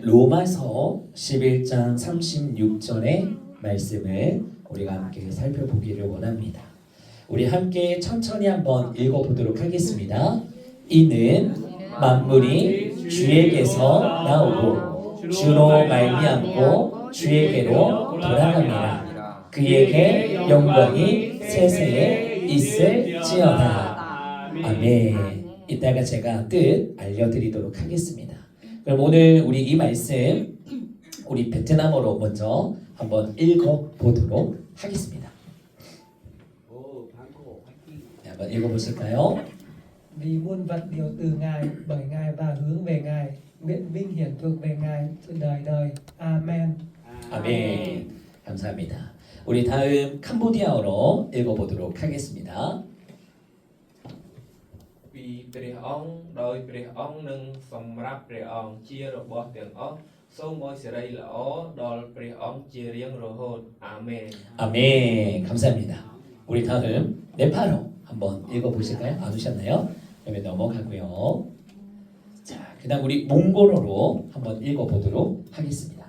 로마서 11장 36절의 말씀을 우리가 함께 살펴보기를 원합니다. 우리 함께 천천히 한번 읽어보도록 하겠습니다. 이는 만물이 주에게서 나오고 주로 말미암고 주에게로 돌아갑니다. 그에게 영광이 세세에 있을지어다. 아멘. 이따가 제가 뜻 알려드리도록 하겠습니다. 그럼 오늘 우리 이 말씀 우리 베트남어로 먼저 한번 읽어보도록 하겠습니다. 네, 한번 읽어보실까요? Vì muôn vật đều từ Ngài, bởi Ngài và hướng về Ngài, nguyện vinh hiển thuộc về Ngài từ đời đời. Amen. 아멘. 감사합니다. 우리 다음 캄보디아어로 읽어보도록 하겠습니다. ពីព្រះអង្គដោយព្រះអង្គនឹងសម្រាប់ព្រះអង្គជារបស់ទាំងអស់សូមឲ្យសិរីល្អដល់ព្រះអង្គជារៀងរហូតអាមែន 아멘. 감사합니다. 우리 다음 네팔어 한번 읽어보실까요? 안 오셨나요? 그러면 넘어가고요. 자, 그다음 우리 몽골어로 한번 읽어보도록 하겠습니다.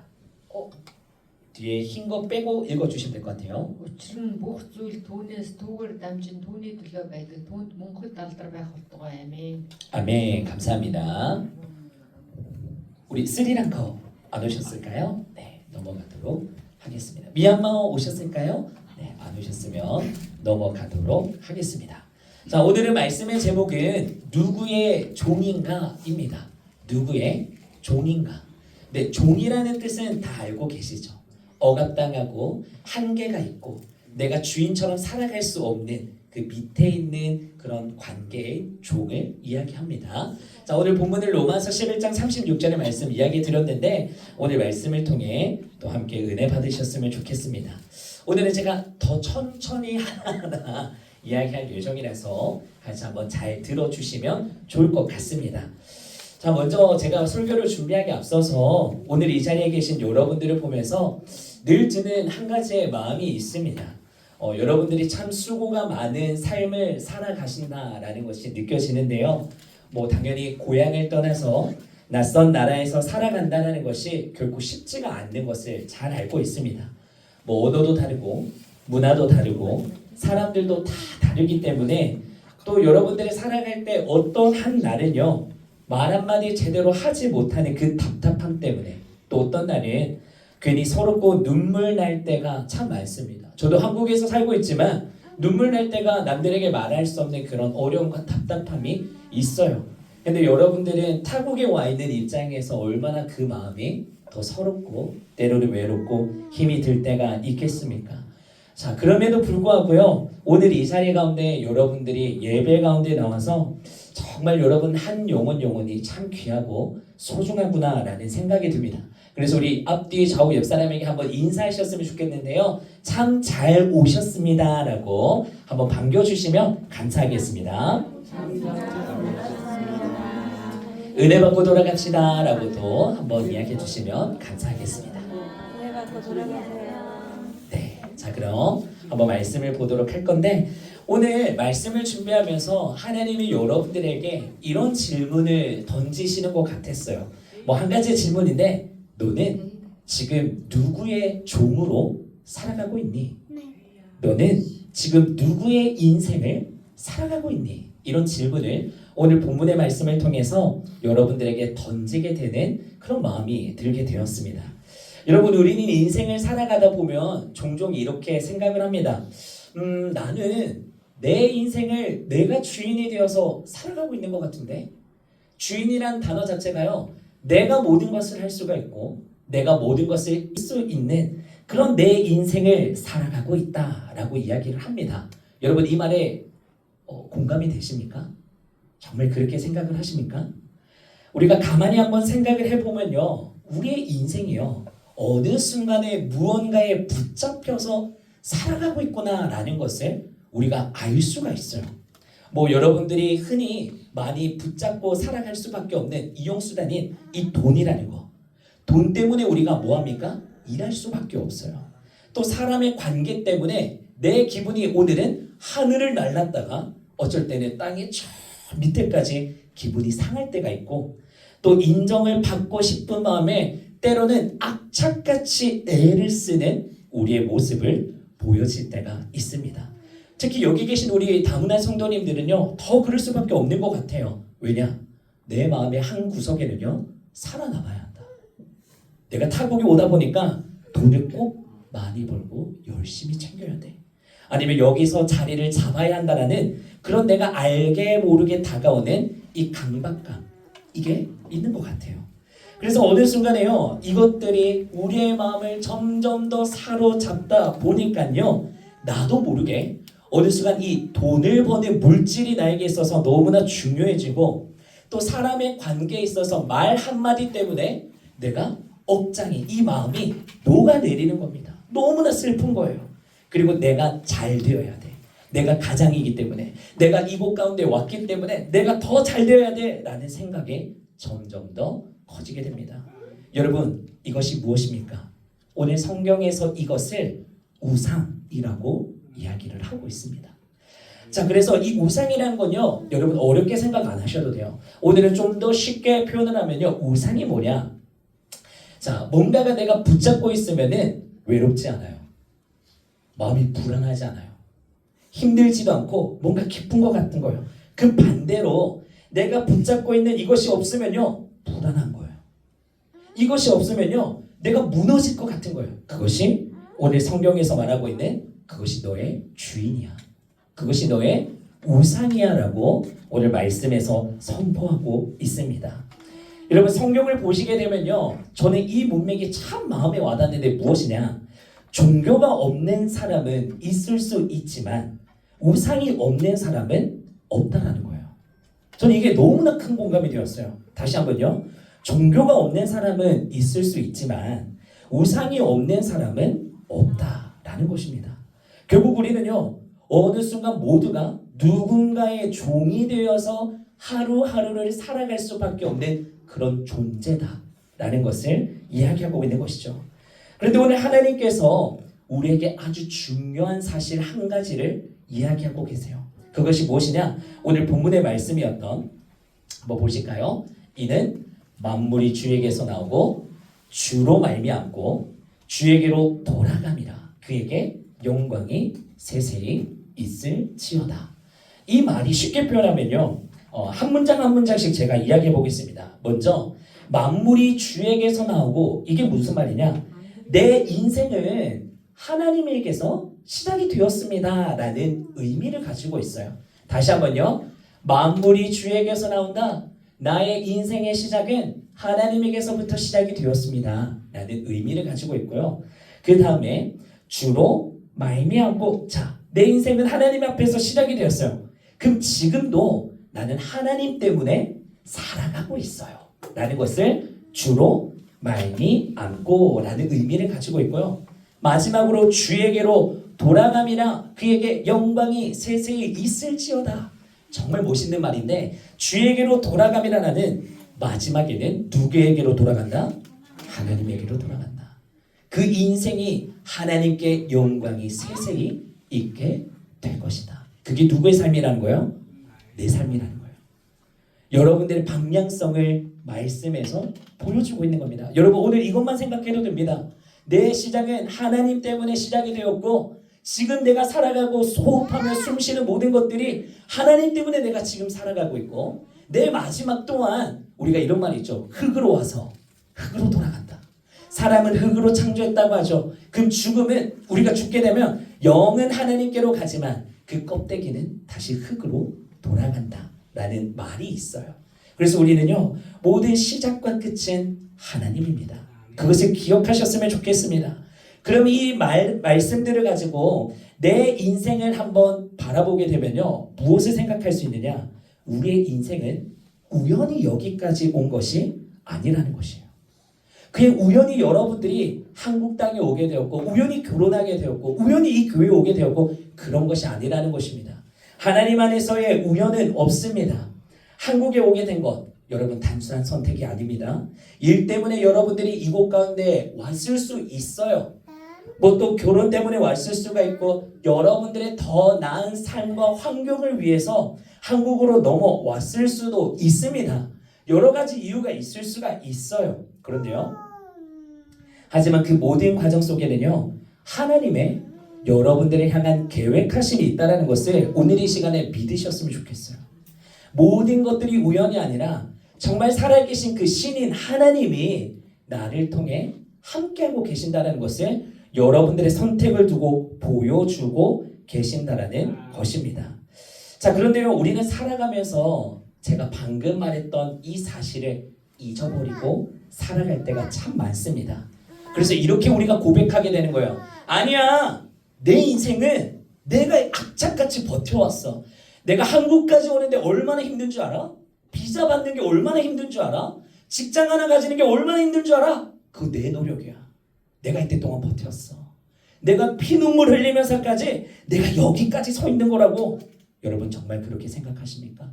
뒤에 흰 거 빼고 읽어주시면 될 것 같아요. Учир нь бүх зүйл түүнээс түүгээр дамжин түүний төлөө байдаг. Түүнд Монгол далдар байх болтугай амийн. 아멘. 감사합니다. 우리 스리랑카 안 오셨을까요? 네, 넘어가도록 하겠습니다. 미얀마 오셨을까요? 네, 안 오셨으면 넘어가도록 하겠습니다. 자, 오늘의 말씀의 제목은 누구의 종인가입니다. 누구의 종인가. 네, 종이라는 뜻은 다 알고 계시죠. 억압당하고 한계가 있고 내가 주인처럼 살아갈 수 없는 그 밑에 있는 그런 관계의 종을 이야기합니다. 자, 오늘 본문을 로마서 11장 36절의 말씀 이야기 드렸는데 오늘 말씀을 통해 또 함께 은혜 받으셨으면 좋겠습니다. 오늘은 제가 더 천천히 하나하나 이야기할 예정이라서 같이 한번 잘 들어주시면 좋을 것 같습니다. 자, 먼저 제가 설교를 준비하기 앞서서 오늘 이 자리에 계신 여러분들을 보면서 늘 드는 한 가지의 마음이 있습니다. 여러분들이 참 수고가 많은 삶을 살아가신다라는 것이 느껴지는데요. 뭐 당연히 고향을 떠나서 낯선 나라에서 살아간다는 것이 결코 쉽지가 않는 것을 잘 알고 있습니다. 뭐 언어도 다르고 문화도 다르고 사람들도 다 다르기 때문에 또 여러분들이 살아갈 때 어떤 한 날은요 말 한마디 제대로 하지 못하는 그 답답함 때문에 또 어떤 날은 괜히 서럽고 눈물 날 때가 참 많습니다. 저도 한국에서 살고 있지만 눈물 날 때가 남들에게 말할 수 없는 그런 어려움과 답답함이 있어요. 근데 여러분들은 타국에 와 있는 입장에서 얼마나 그 마음이 더 서럽고 때로는 외롭고 힘이 들 때가 있겠습니까? 자, 그럼에도 불구하고요. 오늘 이 자리 가운데 여러분들이 예배 가운데 나와서 정말 여러분 한 영혼이 참 귀하고 소중하구나라는 생각이 듭니다. 그래서 우리 앞뒤 좌우 옆 사람에게 한번 인사하셨으면 좋겠는데요. 참 잘 오셨습니다라고 한번 반겨주시면 감사하겠습니다. 은혜 받고 돌아갑시다라고도 한번 이야기해 주시면 감사하겠습니다. 은혜 받고 돌아가세요. 네, 자 그럼 한번 말씀을 보도록 할 건데 오늘 말씀을 준비하면서 하나님이 여러분들에게 이런 질문을 던지시는 것 같았어요. 뭐 한 가지 질문인데 너는 지금 누구의 종으로 살아가고 있니? 너는 지금 누구의 인생을 살아가고 있니? 이런 질문을 오늘 본문의 말씀을 통해서 여러분들에게 던지게 되는 그런 마음이 들게 되었습니다. 여러분 우리는 인생을 살아가다 보면 종종 이렇게 생각을 합니다. 나는 내 인생을 내가 주인이 되어서 살아가고 있는 것 같은데 주인이란 단어 자체가요 내가 모든 것을 할 수가 있고 내가 모든 것을 할 수 있는 그런 내 인생을 살아가고 있다라고 이야기를 합니다. 여러분 이 말에 공감이 되십니까? 정말 그렇게 생각을 하십니까? 우리가 가만히 한번 생각을 해보면요 우리의 인생이요 어느 순간에 무언가에 붙잡혀서 살아가고 있구나라는 것을 우리가 알 수가 있어요. 뭐 여러분들이 흔히 많이 붙잡고 살아갈 수밖에 없는 이용수단인 이 돈이라는 거. 돈 때문에 우리가 뭐합니까? 일할 수밖에 없어요. 또 사람의 관계 때문에 내 기분이 오늘은 하늘을 날랐다가 어쩔 때는 땅에 저 밑에까지 기분이 상할 때가 있고 또 인정을 받고 싶은 마음에 때로는 악착같이 애를 쓰는 우리의 모습을 보여질 때가 있습니다. 특히 여기 계신 우리 다문화 성도님들은요, 더 그럴 수밖에 없는 것 같아요. 왜냐? 내 마음의 한 구석에는요, 살아남아야 한다. 내가 타국이 오다 보니까 돈을 꼭 많이 벌고 열심히 챙겨야 돼. 아니면 여기서 자리를 잡아야 한다라는 그런 내가 알게 모르게 다가오는 이 강박감, 이게 있는 것 같아요. 그래서 어느 순간에요, 이것들이 우리의 마음을 점점 더 사로잡다 보니까요, 나도 모르게 어느 순간 이 돈을 버는 물질이 나에게 있어서 너무나 중요해지고, 또 사람의 관계에 있어서 말 한마디 때문에 내가 억장이, 이 마음이 녹아내리는 겁니다. 너무나 슬픈 거예요. 그리고 내가 잘 되어야 돼. 내가 가장이기 때문에, 내가 이곳 가운데 왔기 때문에 내가 더 잘 되어야 돼 라는 생각에 점점 더 커지게 됩니다. 여러분, 이것이 무엇입니까? 오늘 성경에서 이것을 우상이라고 이야기를 하고 있습니다. 자, 그래서 이 우상이라는 건요, 여러분 어렵게 생각 안 하셔도 돼요. 오늘은 좀 더 쉽게 표현을 하면요, 우상이 뭐냐? 자, 뭔가가 내가 붙잡고 있으면은 외롭지 않아요. 마음이 불안하지 않아요. 힘들지도 않고 뭔가 기쁜 것 같은 거예요. 그 반대로 내가 붙잡고 있는 이것이 없으면요, 불안한 거예요. 이것이 없으면요, 내가 무너질 것 같은 거예요. 그것이 오늘 성경에서 말하고 있는 그것이 너의 주인이야. 그것이 너의 우상이야 라고 오늘 말씀에서 선포하고 있습니다. 여러분, 성경을 보시게 되면요, 저는 이 문맥이 참 마음에 와닿는데 무엇이냐? 종교가 없는 사람은 있을 수 있지만 우상이 없는 사람은 없다라는 거예요. 저는 이게 너무나 큰 공감이 되었어요. 다시 한번요. 종교가 없는 사람은 있을 수 있지만 우상이 없는 사람은 없다라는 것입니다. 결국 우리는요, 어느 순간 모두가 누군가의 종이 되어서 하루하루를 살아갈 수밖에 없는 그런 존재다라는 것을 이야기하고 있는 것이죠. 그런데 오늘 하나님께서 우리에게 아주 중요한 사실 한 가지를 이야기하고 계세요. 그것이 무엇이냐? 오늘 본문의 말씀이었던, 뭐 보실까요? 이는 만물이 주에게서 나오고 주로 말미암고 주에게로 돌아감이라. 그에게 영광이 세세히 있을지어다. 이 말이 쉽게 표현하면요, 한 문장 한 문장씩 제가 이야기해 보겠습니다. 먼저 만물이 주에게서 나오고, 이게 무슨 말이냐? 내 인생은 하나님에게서 시작이 되었습니다 라는 의미를 가지고 있어요. 다시 한번요. 만물이 주에게서 나온다. 나의 인생의 시작은 하나님에게서부터 시작이 되었습니다 라는 의미를 가지고 있고요. 그 다음에 주로 말미암고, 자, 내 인생은 하나님 앞에서 시작이 되었어요. 그럼 지금도 나는 하나님 때문에 살아가고 있어요 라는 것을 주로 말미암고 라는 의미를 가지고 있고요. 마지막으로 주에게로 돌아감이라. 그에게 영광이 세세히 있을지어다. 정말 멋있는 말인데, 주에게로 돌아감이라는 마지막에는 누구에게로 돌아간다? 하나님에게로 돌아간다. 그 인생이 하나님께 영광이 세세히 있게 될 것이다. 그게 누구의 삶이라는 거예요? 내 삶이라는 거예요. 여러분들의 방향성을 말씀에서 보여주고 있는 겁니다. 여러분, 오늘 이것만 생각해도 됩니다. 내 시작은 하나님 때문에 시작이 되었고, 지금 내가 살아가고 호흡하며 숨쉬는 모든 것들이 하나님 때문에 내가 지금 살아가고 있고, 내 마지막 또한 우리가 이런 말이 있죠. 흙으로 와서 흙으로 돌아간다. 사람은 흙으로 창조했다고 하죠. 그럼 죽음은, 우리가 죽게 되면 영은 하나님께로 가지만 그 껍데기는 다시 흙으로 돌아간다 라는 말이 있어요. 그래서 우리는요, 모든 시작과 끝은 하나님입니다. 그것을 기억하셨으면 좋겠습니다. 그럼 이 말씀들을 가지고 내 인생을 한번 바라보게 되면요, 무엇을 생각할 수 있느냐? 우리의 인생은 우연히 여기까지 온 것이 아니라는 것이에요. 그냥 우연히 여러분들이 한국 땅에 오게 되었고, 우연히 결혼하게 되었고, 우연히 이 교회에 오게 되었고, 그런 것이 아니라는 것입니다. 하나님 안에서의 우연은 없습니다. 한국에 오게 된 것, 여러분 단순한 선택이 아닙니다. 일 때문에 여러분들이 이곳 가운데 왔을 수 있어요. 뭐 또 결혼 때문에 왔을 수가 있고, 여러분들의 더 나은 삶과 환경을 위해서 한국으로 넘어왔을 수도 있습니다. 여러 가지 이유가 있을 수가 있어요. 그런데요, 하지만 그 모든 과정 속에는요, 하나님의 여러분들을 향한 계획하심이 있다는 것을 오늘 이 시간에 믿으셨으면 좋겠어요. 모든 것들이 우연이 아니라 정말 살아계신 그 신인 하나님이 나를 통해 함께하고 계신다는 것을 여러분들의 선택을 두고 보여주고 계신다라는 것입니다. 자, 그런데요, 우리는 살아가면서 제가 방금 말했던 이 사실을 잊어버리고 살아갈 때가 참 많습니다. 그래서 이렇게 우리가 고백하게 되는 거예요. 아니야, 내 인생은 내가 악착같이 버텨왔어. 내가 한국까지 오는데 얼마나 힘든 줄 알아? 비자 받는 게 얼마나 힘든 줄 알아? 직장 하나 가지는 게 얼마나 힘든 줄 알아? 그거 내 노력이야. 내가 이때 동안 버텼어. 내가 피눈물 흘리면서까지 내가 여기까지 서 있는 거라고. 여러분 정말 그렇게 생각하십니까?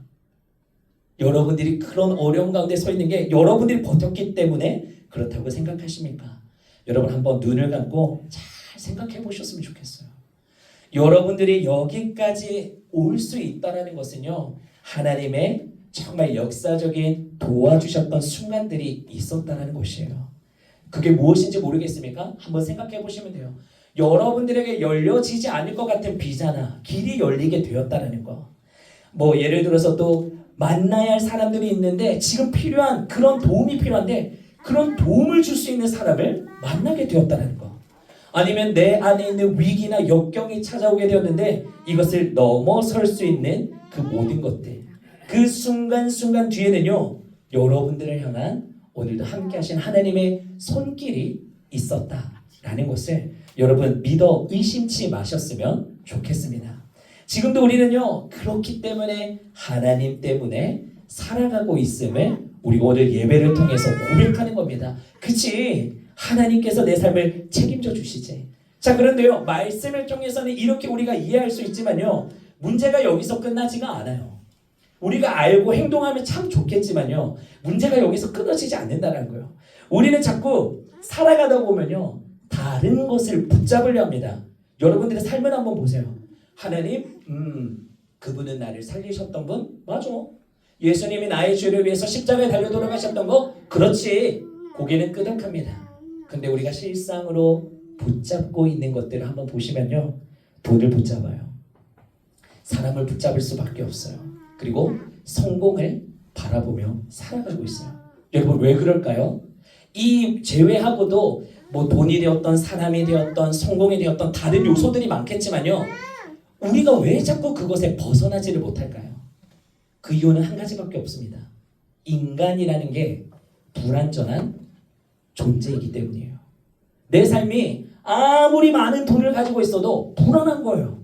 여러분들이 그런 어려운 가운데 서 있는 게 여러분들이 버텼기 때문에 그렇다고 생각하십니까? 여러분 한번 눈을 감고 잘 생각해 보셨으면 좋겠어요. 여러분들이 여기까지 올 수 있다는 것은요, 하나님의 정말 역사적인 도와주셨던 순간들이 있었다는 것이에요. 그게 무엇인지 모르겠습니까? 한번 생각해 보시면 돼요. 여러분들에게 열려지지 않을 것 같은 비자나 길이 열리게 되었다는 거. 뭐 예를 들어서 또 만나야 할 사람들이 있는데 지금 필요한 그런 도움이 필요한데 그런 도움을 줄 수 있는 사람을 만나게 되었다는 거. 아니면 내 안에 있는 위기나 역경이 찾아오게 되었는데 이것을 넘어설 수 있는 그 모든 것들, 그 순간순간 뒤에는요, 여러분들을 향한 오늘도 함께 하신 하나님의 손길이 있었다라는 것을 여러분 믿어 의심치 마셨으면 좋겠습니다. 지금도 우리는요, 그렇기 때문에 하나님 때문에 살아가고 있음을 우리가 오늘 예배를 통해서 고백하는 겁니다. 그치? 하나님께서 내 삶을 책임져 주시지. 자, 그런데요, 말씀을 통해서는 이렇게 우리가 이해할 수 있지만요, 문제가 여기서 끝나지가 않아요. 우리가 알고 행동하면 참 좋겠지만요, 문제가 여기서 끊어지지 않는다는 거예요. 우리는 자꾸 살아가다 보면요, 다른 것을 붙잡으려 합니다. 여러분들의 삶을 한번 보세요. 하나님, 그분은 나를 살리셨던 분? 맞아. 예수님이 나의 죄를 위해서 십자가에 달려 돌아가셨던 거? 그렇지. 고개는 끄덕합니다. 근데 우리가 실상으로 붙잡고 있는 것들을 한번 보시면요, 돈을 붙잡아요. 사람을 붙잡을 수밖에 없어요. 그리고 성공을 바라보며 살아가고 있어요. 여러분 왜 그럴까요? 이 제외하고도 뭐 돈이 되었던 사람이 되었던 성공이 되었던 다른 요소들이 많겠지만요, 우리가 왜 자꾸 그것에 벗어나지를 못할까요? 그 이유는 한 가지밖에 없습니다. 인간이라는 게 불완전한 존재이기 때문이에요. 내 삶이 아무리 많은 돈을 가지고 있어도 불안한 거예요.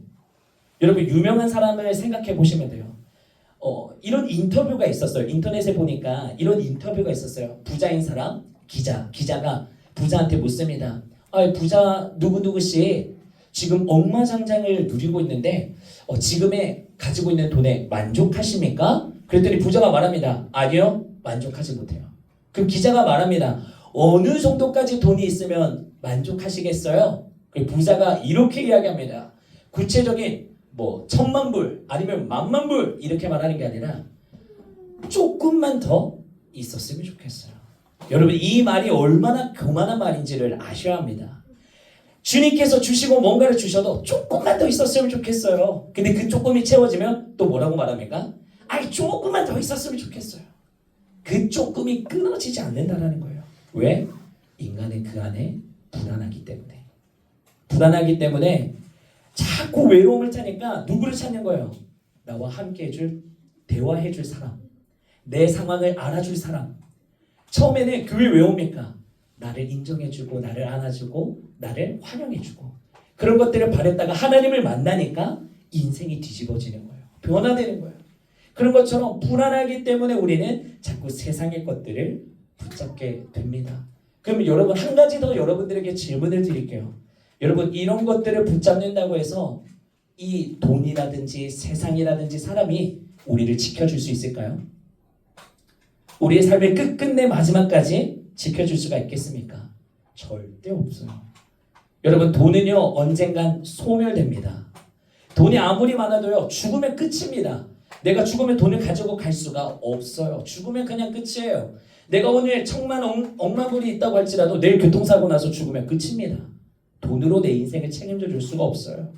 여러분 유명한 사람을 생각해 보시면 돼요. 이런 인터뷰가 있었어요. 인터넷에 보니까 이런 인터뷰가 있었어요. 부자인 사람, 기자가 부자한테 묻습니다. 부자 누구누구씨 지금 억만장자를 누리고 있는데 지금의 가지고 있는 돈에 만족하십니까? 그랬더니 부자가 말합니다. 아니요, 만족하지 못해요. 그럼 기자가 말합니다. 어느 정도까지 돈이 있으면 만족하시겠어요? 그 부자가 이렇게 이야기합니다. 구체적인 뭐 1000만 불 아니면 10,000,000 불 이렇게 말하는 게 아니라 조금만 더 있었으면 좋겠어요. 여러분 이 말이 얼마나 교만한 말인지를 아셔야 합니다. 주님께서 주시고 뭔가를 주셔도 조금만 더 있었으면 좋겠어요. 근데 그 조금이 채워지면 또 뭐라고 말합니까? 조금만 더 있었으면 좋겠어요. 그 조금이 끊어지지 않는다라는 거예요. 왜? 인간은 그 안에 불안하기 때문에. 불안하기 때문에 자꾸 외로움을 타니까 누구를 찾는 거예요? 나와 함께 해줄, 대화해줄 사람, 내 상황을 알아줄 사람. 처음에는 그게 왜 옵니까? 나를 인정해주고 나를 안아주고 나를 환영해주고 그런 것들을 바랬다가 하나님을 만나니까 인생이 뒤집어지는 거예요. 변화되는 거예요. 그런 것처럼 불안하기 때문에 우리는 자꾸 세상의 것들을 붙잡게 됩니다. 그럼 여러분 한 가지 더 여러분들에게 질문을 드릴게요. 여러분 이런 것들을 붙잡는다고 해서 이 돈이라든지 세상이라든지 사람이 우리를 지켜줄 수 있을까요? 우리의 삶의 끝끝내 마지막까지 지켜줄 수가 있겠습니까? 절대 없어요. 여러분 돈은요 언젠간 소멸됩니다. 돈이 아무리 많아도요 죽으면 끝입니다. 내가 죽으면 돈을 가지고 갈 수가 없어요. 죽으면 그냥 끝이에요. 내가 오늘 천만 억만 불이 있다고 할지라도 내일 교통사고 나서 죽으면 끝입니다. 돈으로 내 인생을 책임져 줄 수가 없어요.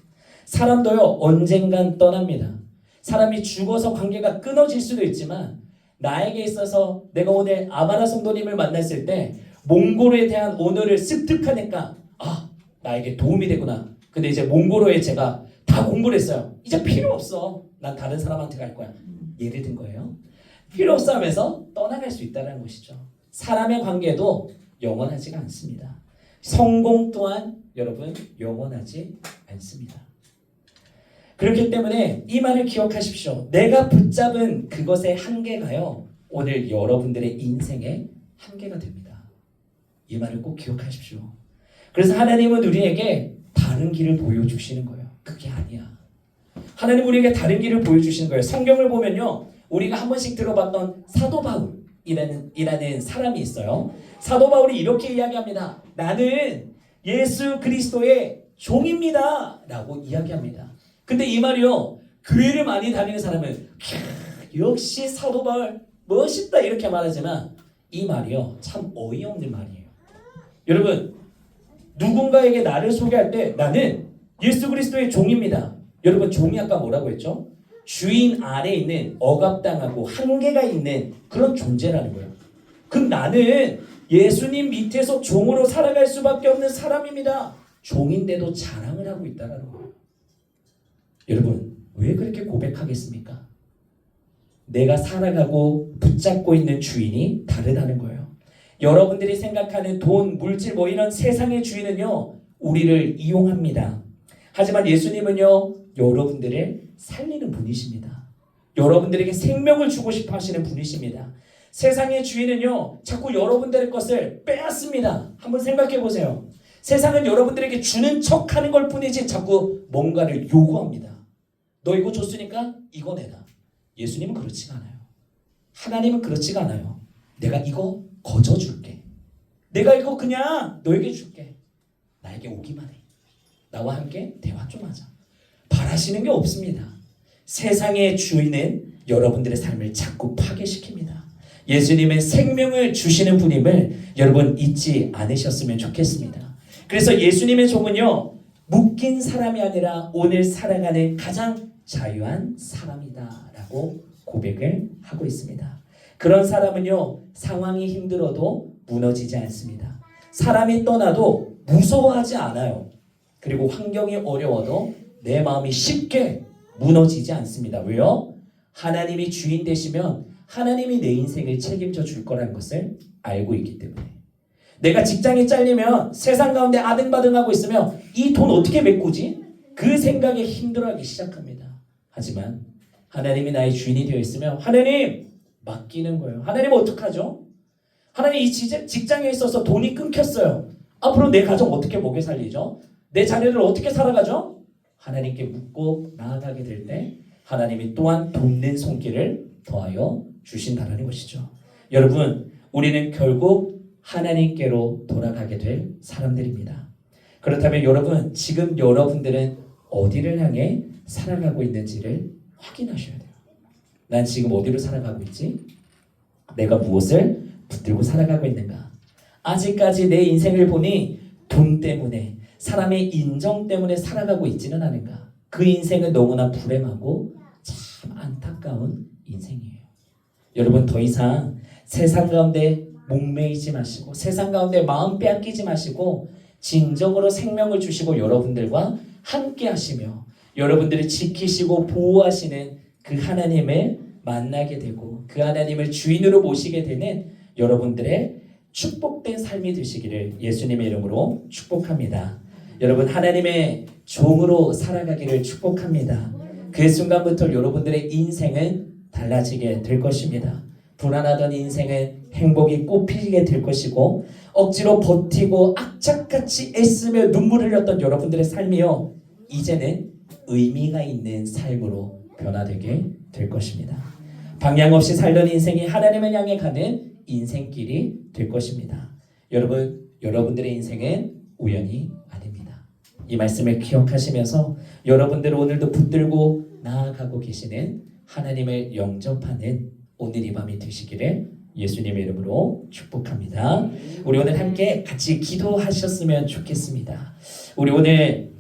사람도요 언젠간 떠납니다. 사람이 죽어서 관계가 끊어질 수도 있지만 나에게 있어서 내가 오늘 아바라 성도님을 만났을 때 몽골에 대한 언어를 습득하니까 아 나에게 도움이 되구나. 근데 이제 몽골어에 제가 다 공부를 했어요. 이제 필요 없어. 난 다른 사람한테 갈 거야. 예를 든 거예요. 필요 없어 하면서 떠나갈 수 있다는 것이죠. 사람의 관계도 영원하지가 않습니다. 성공 또한 여러분 영원하지 않습니다. 그렇기 때문에 이 말을 기억하십시오. 내가 붙잡은 그것의 한계가요 오늘 여러분들의 인생의 한계가 됩니다. 이 말을 꼭 기억하십시오. 그래서 하나님은 우리에게 다른 길을 보여주시는 거예요. 그게 아니야. 하나님 우리에게 다른 길을 보여주시는 거예요. 성경을 보면요 우리가 한 번씩 들어봤던 사도 바울이라는 사람이 있어요. 사도 바울이 이렇게 이야기합니다. 나는 예수 그리스도의 종입니다 라고 이야기합니다. 근데 이 말이요 교회를 많이 다니는 사람은 역시 사도 바울 멋있다 이렇게 말하지만 이 말이요 참 어이없는 말이에요. 여러분 누군가에게 나를 소개할 때 나는 예수 그리스도의 종입니다. 여러분 종이 아까 뭐라고 했죠? 주인 아래 있는 억압당하고 한계가 있는 그런 존재라는 거예요. 그럼 나는 예수님 밑에서 종으로 살아갈 수밖에 없는 사람입니다. 종인데도 자랑을 하고 있다는 거예요. 여러분 왜 그렇게 고백하겠습니까? 내가 살아가고 붙잡고 있는 주인이 다르다는 거예요. 여러분들이 생각하는 돈, 물질 뭐 이런 세상의 주인은요 우리를 이용합니다. 하지만 예수님은요 여러분들을 살리는 분이십니다. 여러분들에게 생명을 주고 싶어 하시는 분이십니다. 세상의 주인은요 자꾸 여러분들의 것을 빼앗습니다. 한번 생각해 보세요. 세상은 여러분들에게 주는 척하는 걸 뿐이지 자꾸 뭔가를 요구합니다. 너 이거 줬으니까 이거 내놔. 예수님은 그렇지가 않아요. 하나님은 그렇지가 않아요. 내가 이거 거저 줄게. 내가 이거 그냥 너에게 줄게. 나에게 오기만 해. 나와 함께 대화 좀 하자. 바라시는 게 없습니다. 세상의 주인은 여러분들의 삶을 자꾸 파괴시킵니다. 예수님은 생명을 주시는 분임을 여러분 잊지 않으셨으면 좋겠습니다. 그래서 예수님의 종은요 묶인 사람이 아니라 오늘 살아가는 가장 자유한 사람이다 라고 고백을 하고 있습니다. 그런 사람은요 상황이 힘들어도 무너지지 않습니다. 사람이 떠나도 무서워하지 않아요. 그리고 환경이 어려워도 내 마음이 쉽게 무너지지 않습니다. 왜요? 하나님이 주인 되시면 하나님이 내 인생을 책임져 줄 거라는 것을 알고 있기 때문에. 내가 직장에 잘리면 세상 가운데 아등바등하고 있으면 이 돈 어떻게 메꾸지? 그 생각에 힘들어하기 시작합니다. 하지만 하나님이 나의 주인이 되어 있으면 하나님 맡기는 거예요. 하나님 어떡하죠? 하나님 이 직장에 있어서 돈이 끊겼어요. 앞으로 내 가정 어떻게 먹여 살리죠? 내 자녀를 어떻게 살아가죠? 하나님께 묻고 나아가게 될 때 하나님이 또한 돕는 손길을 더하여 주신다는 것이죠. 여러분 우리는 결국 하나님께로 돌아가게 될 사람들입니다. 그렇다면 여러분 지금 여러분들은 어디를 향해 살아가고 있는지를 확인하셔야 돼요. 난 지금 어디로 살아가고 있지? 내가 무엇을 붙들고 살아가고 있는가? 아직까지 내 인생을 보니 돈 때문에 사람의 인정 때문에 살아가고 있지는 않은가? 그 인생은 너무나 불행하고 참 안타까운 인생이에요. 여러분 더 이상 세상 가운데 목매이지 마시고 세상 가운데 마음 빼앗기지 마시고 진정으로 생명을 주시고 여러분들과 함께 하시며 여러분들을 지키시고 보호하시는 그 하나님을 만나게 되고 그 하나님을 주인으로 모시게 되는 여러분들의 축복된 삶이 되시기를 예수님의 이름으로 축복합니다. 여러분 하나님의 종으로 살아가기를 축복합니다. 그 순간부터 여러분들의 인생은 달라지게 될 것입니다. 불안하던 인생은 행복이 꽃피게 될 것이고 억지로 버티고 악착같이 애쓰며 눈물 흘렸던 여러분들의 삶이요 이제는 의미가 있는 삶으로 변화되게 될 것입니다. 방향 없이 살던 인생이 하나님을 향해 가는 인생길이 될 것입니다. 여러분들의 인생은 우연이 아닙니다. 이 말씀을 기억하시면서 여러분들 오늘도 붙들고 나아가고 계시는 하나님을 영접하는 오늘 이 밤이 되시기를 예수님의 이름으로 축복합니다. 우리 오늘 함께 같이 기도하셨으면 좋겠습니다. 우리 오늘